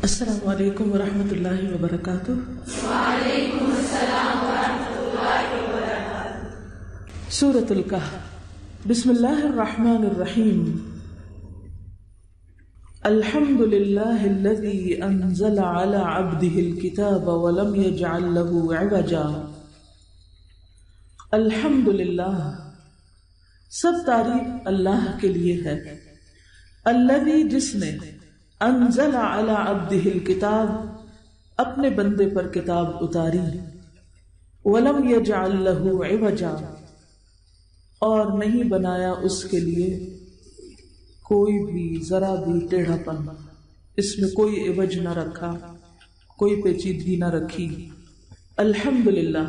السلام علیکم ورحمۃ اللہ وبرکاتہ۔ وعلیکم السلام ورحمۃ اللہ وبرکاتہ۔ سورۃ الکہف۔ بسم اللہ الرحمن الرحیم۔ الحمد للہ الذی انزل علی عبدہ الکتاب ولم یجعل لہ عوجا۔ الحمد للہ، سب تعریف اللہ کے لیے ہے۔ الذی، جس نے، انزل علی عبدہ الکتاب، اپنے بندے پر کتاب اتاری، ولم یجعل لہ عوجا، اور نہیں بنایا اس کے لیے کوئی بھی ذرا بھی ٹیڑھا پن، اس میں کوئی عوج نہ رکھا، کوئی پیچیدگی نہ رکھی۔ الحمدللہ،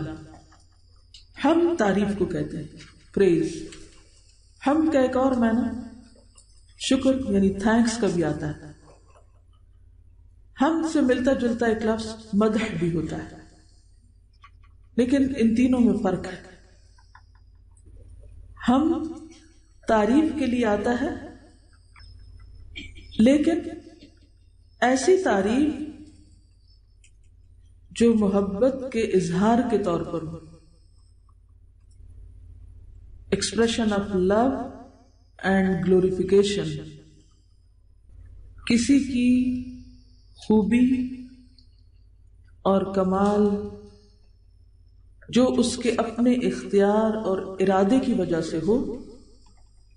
ہم تعریف کو کہتے ہیں، پریز۔ ہم کا ایک اور معنی شکر یعنی تھینکس کا بھی آتا ہے۔ ہم سے ملتا جلتا ایک لفظ مدح بھی ہوتا ہے، لیکن ان تینوں میں فرق ہے۔ ہم تعریف کے لیے آتا ہے، لیکن ایسی تعریف جو محبت کے اظہار کے طور پر ہو، expression of love and glorification, کسی کی خوبی اور کمال جو اس کے اپنے اختیار اور ارادے کی وجہ سے ہو،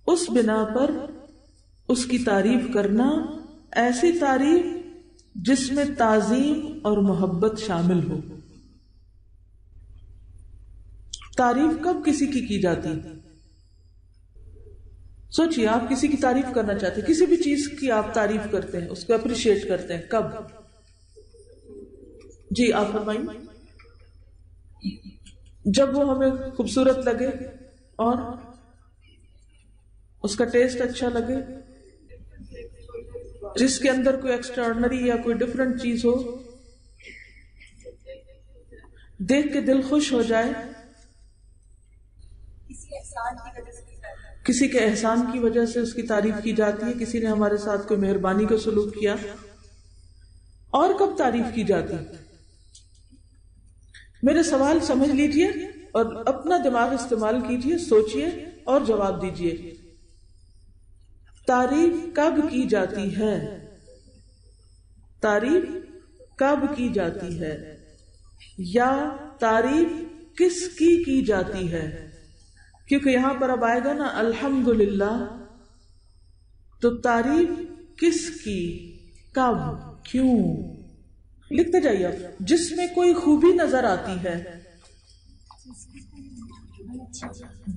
اس بنا پر اس کی تعریف کرنا، ایسی تعریف جس میں تعظیم اور محبت شامل ہو۔ تعریف کب کسی کی جاتی؟ سوچئے، آپ کسی کی تعریف کرنا چاہتے ہیں، کسی بھی چیز کی آپ تعریف کرتے ہیں، اس کو اپریشیٹ کرتے ہیں، کب؟ جی آپ فرمائیں۔ جب وہ ہمیں خوبصورت لگے اور اس کا ٹیسٹ اچھا لگے، جس کے اندر کوئی ایکسٹراڈنری یا کوئی ڈفرنٹ چیز ہو، دیکھ کے دل خوش ہو جائے، کسی کے احسان کی وجہ سے اس کی تعریف کی جاتی ہے، کسی نے ہمارے ساتھ کوئی مہربانی کا سلوک کیا۔ اور کب تعریف کی جاتی؟ میرے سوال سمجھ لیجئے اور اپنا دماغ استعمال کیجئے، سوچئے اور جواب دیجئے۔ تعریف کب کی جاتی ہے؟ تعریف کب کی جاتی ہے؟ یا تعریف کس کی جاتی ہے؟ کیونکہ یہاں پر اب آئے گا نا الحمدللہ، تو تعریف کس کی، کب، کیوں؟ لکھتے جائیے آپ۔ جس میں کوئی خوبی نظر آتی ہے،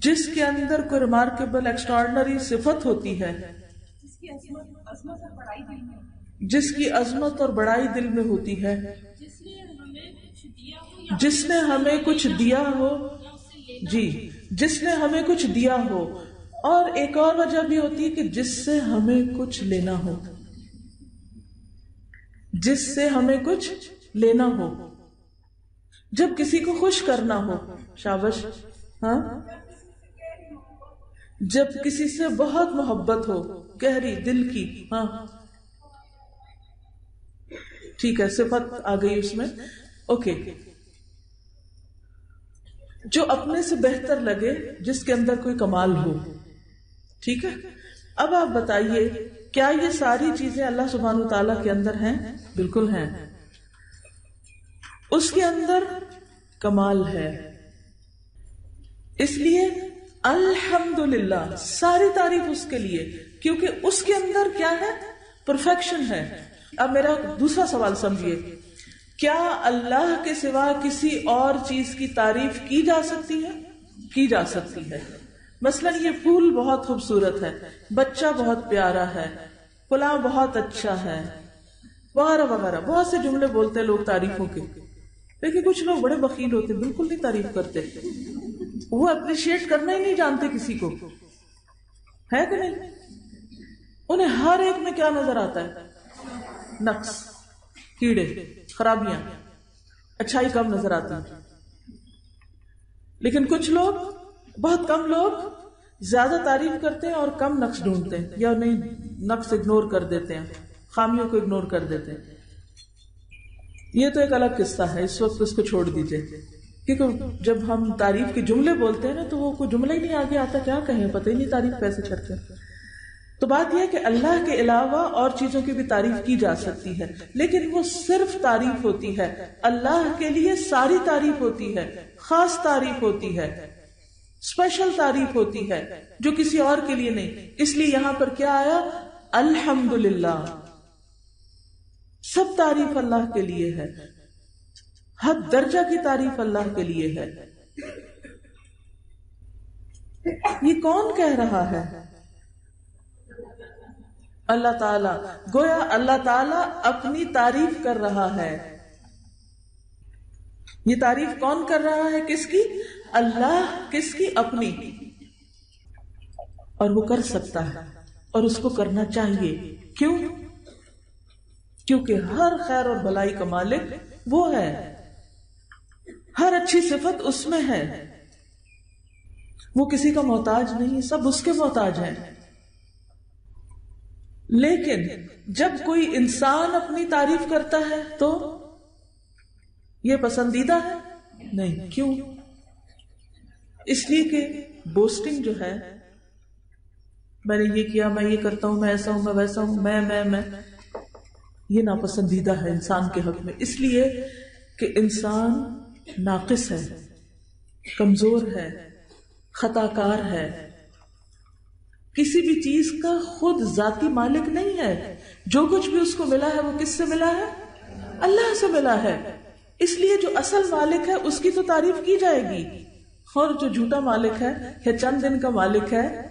جس کے اندر کوئی ریمارکیبل ایکسٹراڈنری صفت ہوتی ہے، جس کی عظمت اور بڑائی دل میں ہوتی ہے، جس نے ہمیں کچھ دیا ہو، جی جس نے ہمیں کچھ دیا ہو، اور ایک اور وجہ بھی ہوتی ہے کہ جس سے ہمیں کچھ لینا ہو، جس سے ہمیں کچھ لینا ہو، جب کسی کو خوش کرنا ہو، شاباش، ہاں، جب کسی سے بہت محبت ہو، گہری دل کی، ہاں ٹھیک ہے، صفت آ گئی اس میں، اوکے، جو اپنے سے بہتر لگے، جس کے اندر کوئی کمال ہو، ٹھیک ہے۔ اب آپ بتائیے، کیا یہ ساری چیزیں اللہ سبحانہ وتعالیٰ کے اندر ہیں؟ بالکل ہیں۔ اس کے اندر کمال ہے، اس لیے الحمدللہ، ساری تعریف اس کے لیے، کیونکہ اس کے اندر کیا ہے؟ پرفیکشن ہے۔ اب میرا دوسرا سوال سمجھیے، کیا اللہ کے سوا کسی اور چیز کی تعریف کی جا سکتی ہے؟ کی جا سکتی ہے۔ مثلا یہ پھول بہت خوبصورت ہے، بچہ بہت پیارا ہے، فلاں بہت اچھا ہے، وغیرہ وغیرہ، بہت سے جملے بولتے ہیں لوگ تعریفوں کے، لیکن کچھ لوگ بڑے بخیل ہوتے، بالکل نہیں تعریف کرتے، وہ اپریشیٹ کرنا ہی نہیں جانتے کسی کو، ہے کہ نہیں؟ انہیں ہر ایک میں کیا نظر آتا ہے؟ نقص، کیڑے، خرابیاں، اچھائی کم نظر آتی ہے۔ لیکن کچھ لوگ، بہت کم لوگ زیادہ تعریف کرتے ہیں اور کم نقص ڈھونڈتے ہیں، یا نہیں، نقص اگنور کر دیتے ہیں، خامیوں کو اگنور کر دیتے ہیں۔ یہ تو ایک الگ قصہ ہے، اس وقت اس کو چھوڑ دیجئے، کیونکہ جب ہم تعریف کے جملے بولتے ہیں نا تو وہ کوئی جملہ ہی نہیں آگے آتا، کیا کہیں، پتہ ہی نہیں تعریف کیسے کرتے ہیں۔ تو بات یہ ہے کہ اللہ کے علاوہ اور چیزوں کی بھی تعریف کی جا سکتی ہے، لیکن وہ صرف تعریف ہوتی ہے، اللہ کے لیے ساری تعریف ہوتی ہے، خاص تعریف ہوتی ہے، اسپیشل تعریف ہوتی ہے جو کسی اور کے لیے نہیں۔ اس لیے یہاں پر کیا آیا؟ الحمدللہ، سب تعریف اللہ کے لیے ہے، ہر درجہ کی تعریف اللہ کے لیے ہے۔ یہ کون کہہ رہا ہے؟ اللہ تعالیٰ، گویا اللہ تعالیٰ اپنی تعریف کر رہا ہے۔ یہ تعریف کون کر رہا ہے؟ کس کی؟ اللہ۔ کس کی؟ اپنی۔ اور وہ کر سکتا ہے اور اس کو کرنا چاہیے۔ کیوں؟ کیونکہ ہر خیر اور بھلائی کا مالک وہ ہے، ہر اچھی صفت اس میں ہے، وہ کسی کا محتاج نہیں، سب اس کے محتاج ہیں۔ لیکن جب کوئی انسان اپنی تعریف کرتا ہے تو یہ پسندیدہ ہے نہیں۔ کیوں؟ اس لیے کہ بوسٹنگ جو ہے، میں نے یہ کیا، میں یہ کرتا ہوں، میں ایسا ہوں، میں ویسا ہوں، میں یہ ناپسندیدہ ہے انسان کے حق میں، اس لیے کہ انسان ناقص ہے، کمزور ہے، خطا کار ہے، کسی بھی چیز کا خود ذاتی مالک نہیں ہے۔ جو کچھ بھی اس کو ملا ہے وہ کس سے ملا ہے؟ اللہ سے ملا ہے۔ اس لیے جو اصل مالک ہے اس کی تو تعریف کی جائے گی، اور جو جھوٹا مالک ہے یا چند دن کا مالک ہے،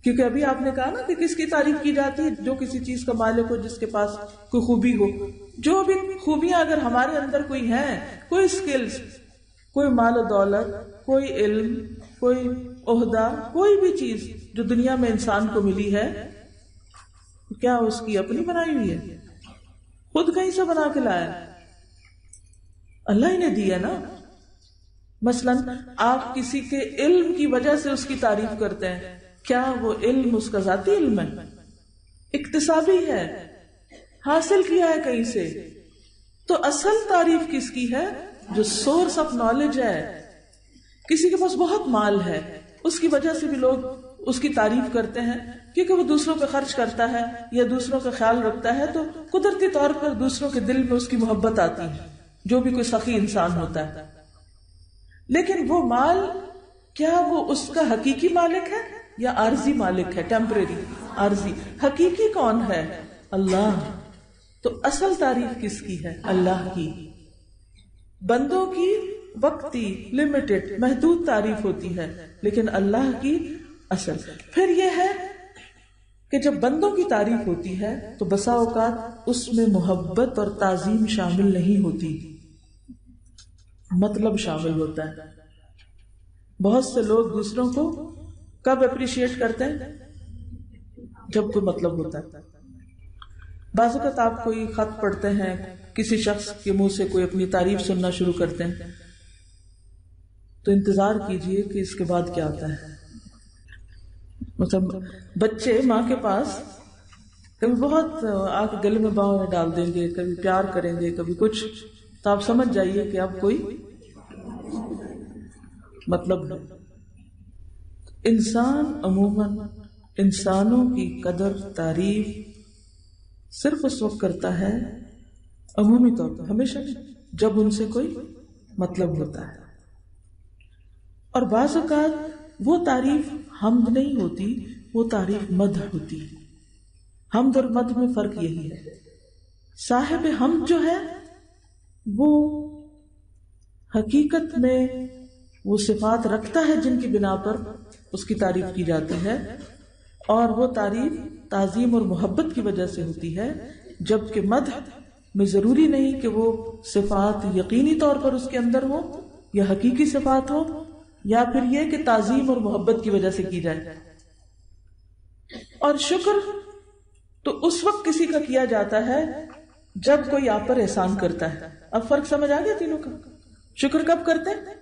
کیونکہ ابھی آپ نے کہا نا کہ کس کی تعریف کی جاتی ہے؟ جو کسی چیز کا مالک ہو، جس کے پاس کوئی خوبی ہو۔ جو بھی خوبیاں اگر ہمارے اندر کوئی ہیں، کوئی سکلز، کوئی مال و دولت، کوئی علم، کوئی عہدہ، کوئی بھی چیز جو دنیا میں انسان کو ملی ہے، کیا اس کی اپنی بنائی ہوئی ہے؟ خود کہیں سے بنا کے لایا؟ اللہ ہی نے دیا نا۔ مثلا آپ کسی کے علم کی وجہ سے اس کی تعریف کرتے ہیں، کیا وہ علم اس کا ذاتی علم ہے؟ اکتسابی ہے، حاصل کیا ہے کہیں سے۔ تو اصل تعریف کس کی ہے؟ جو سورس آف نالج ہے۔ کسی کے پاس بہت مال ہے، اس کی وجہ سے بھی لوگ اس کی تعریف کرتے ہیں، کیونکہ وہ دوسروں پہ خرچ کرتا ہے یا دوسروں کا خیال رکھتا ہے، تو قدرتی طور پر دوسروں کے دل میں اس کی محبت آتی ہے، جو بھی کوئی سخی انسان ہوتا ہے۔ لیکن وہ مال، کیا وہ اس کا حقیقی مالک ہے یا عارضی مالک ہے؟ ٹیمپریری، عارضی۔ حقیقی کون ہے؟ اللہ۔ تو اصل تعریف کس کی ہے؟ اللہ کی۔ بندوں کی وقتی، لمیٹڈ، محدود تعریف ہوتی ہے، لیکن اللہ کی اصل۔ پھر یہ ہے کہ جب بندوں کی تعریف ہوتی ہے تو بسا اوقات اس میں محبت اور تعظیم شامل نہیں ہوتی، مطلب شامل ہوتا ہے۔ بہت سے لوگ دوسروں کو کب اپریشیٹ کرتے ہیں؟ جب کوئی مطلب ہوتا ہے۔ بعض اوقات آپ کوئی خط پڑھتے ہیں، کسی شخص کے منہ سے کوئی اپنی تعریف سننا شروع کرتے ہیں، تو انتظار کیجئے کہ اس کے بعد کیا آتا ہے۔ مطلب بچے ماں کے پاس کبھی بہت آ کے گلے میں باہر ڈال دیں گے، کبھی پیار کریں گے، کبھی کچھ، تو آپ سمجھ جائیے کہ اب کوئی مطلب ہے۔ انسان عموماً انسانوں کی قدر تعریف صرف اس وقت کرتا ہے، عمومی طور پر، ہمیشہ نہیں، جب ان سے کوئی مطلب ہوتا ہے۔ اور بعض اوقات وہ تعریف حمد نہیں ہوتی، وہ تعریف مدح ہوتی ہے۔ حمد اور مدح میں فرق یہی ہے، صاحب حمد جو ہے وہ حقیقت میں وہ صفات رکھتا ہے جن کی بنا پر اس کی تعریف کی جاتی ہے، اور وہ تعریف تعظیم اور محبت کی وجہ سے ہوتی ہے، جبکہ مدح میں ضروری نہیں کہ وہ صفات یقینی طور پر اس کے اندر ہو یا حقیقی صفات ہو، یا پھر یہ کہ تعظیم اور محبت کی وجہ سے کی جائے۔ اور شکر تو اس وقت کسی کا کیا جاتا ہے جب کوئی آپ پر احسان کرتا ہے۔ اب فرق سمجھ آ گیا تینوں کا؟ شکر کب کرتے ہیں؟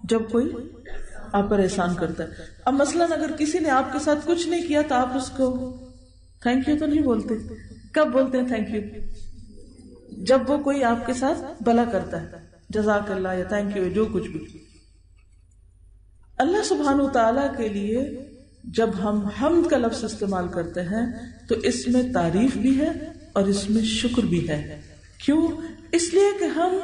جب کوئی آپ پر احسان کرتا ہے۔ اب مثلاً اگر کسی نے آپ کے ساتھ کچھ نہیں کیا تو آپ اس کو تھینک یو تو نہیں بولتے۔ کب بولتے ہیں تھینک یو؟ جب وہ کوئی آپ کے ساتھ بھلا کرتا ہے، جزاک اللہ یا تھینک یو، جو کچھ بھی. اللہ سبحانہ وتعالی کے لیے جب ہم حمد کا لفظ استعمال کرتے ہیں تو اس میں تعریف بھی ہے اور اس میں شکر بھی ہے. کیوں؟ اس لیے کہ ہم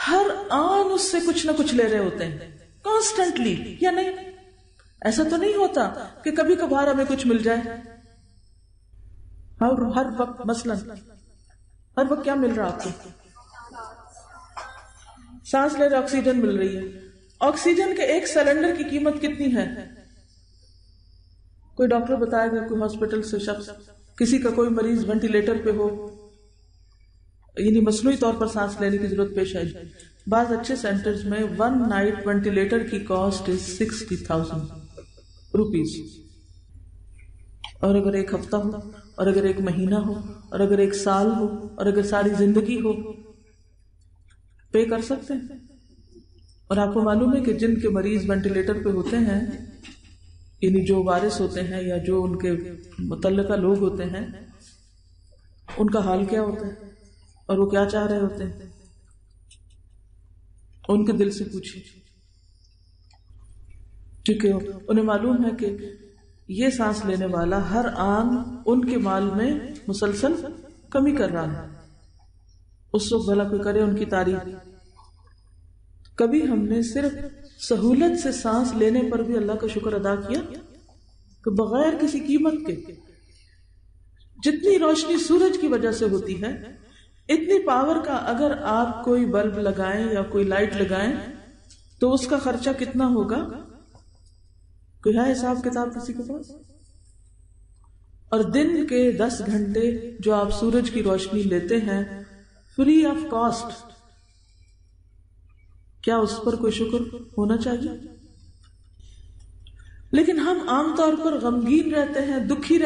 ہر آن اس سے کچھ نہ کچھ لے رہے ہوتے ہیں کانسٹنٹلی، یا نہیں؟ ایسا تو نہیں ہوتا کہ کبھی کبھار ہمیں کچھ مل جائے. ہر وقت مثلا ہر وقت کیا مل رہا آپ کو؟ سانس لے رہے، آکسیجن مل رہی ہے. آکسیجن کے ایک سلنڈر کی قیمت کتنی ہے؟ کوئی ڈاکٹر بتائے گا؟ کوئی ہاسپٹل سے شخص، کسی کا کوئی مریض وینٹیلیٹر پہ ہو، یعنی مصنوعی طور پر سانس لینے کی ضرورت پیش آئی. بعض اچھے سینٹرز میں 1 نائٹ وینٹیلیٹر کی کاسٹ 60,000 روپیز. اور اگر ایک ہفتہ ہو، اور اگر ایک مہینہ ہو، اور اگر ایک سال ہو، اور اگر ساری زندگی ہو، پے کر سکتے ہیں. اور آپ کو معلوم ہے کہ جن کے مریض وینٹیلیٹر پہ ہوتے ہیں، یعنی جو وارث ہوتے ہیں یا جو ان کے متعلقہ لوگ ہوتے ہیں، ان کا حال کیا ہوتا ہے اور وہ کیا چاہ رہے ہوتے ہیں، ان کے دل سے پوچھیے. کیونکہ انہیں معلوم ہے کہ یہ سانس لینے والا ہر آن ان کے مال میں مسلسل کمی کر رہا ہے. اس وقت بھلا کوئی کرے ان کی تعریف. کبھی ہم نے صرف سہولت سے سانس لینے پر بھی اللہ کا شکر ادا کیا کہ بغیر کسی قیمت کے؟ جتنی روشنی سورج کی وجہ سے ہوتی ہے، اتنی پاور کا اگر آپ کوئی بلب لگائیں یا کوئی لائٹ لگائیں تو اس کا خرچہ کتنا ہوگا؟ کوئی ہے حساب کتاب کسی کے پاس؟ اور دن کے 10 گھنٹے جو آپ سورج کی روشنی لیتے ہیں فری آف کاسٹ، کیا اس پر کوئی شکر ہونا چاہیے؟ لیکن ہم عام طور پر غمگین رہتے ہیں، دکھی رہتے ہیں.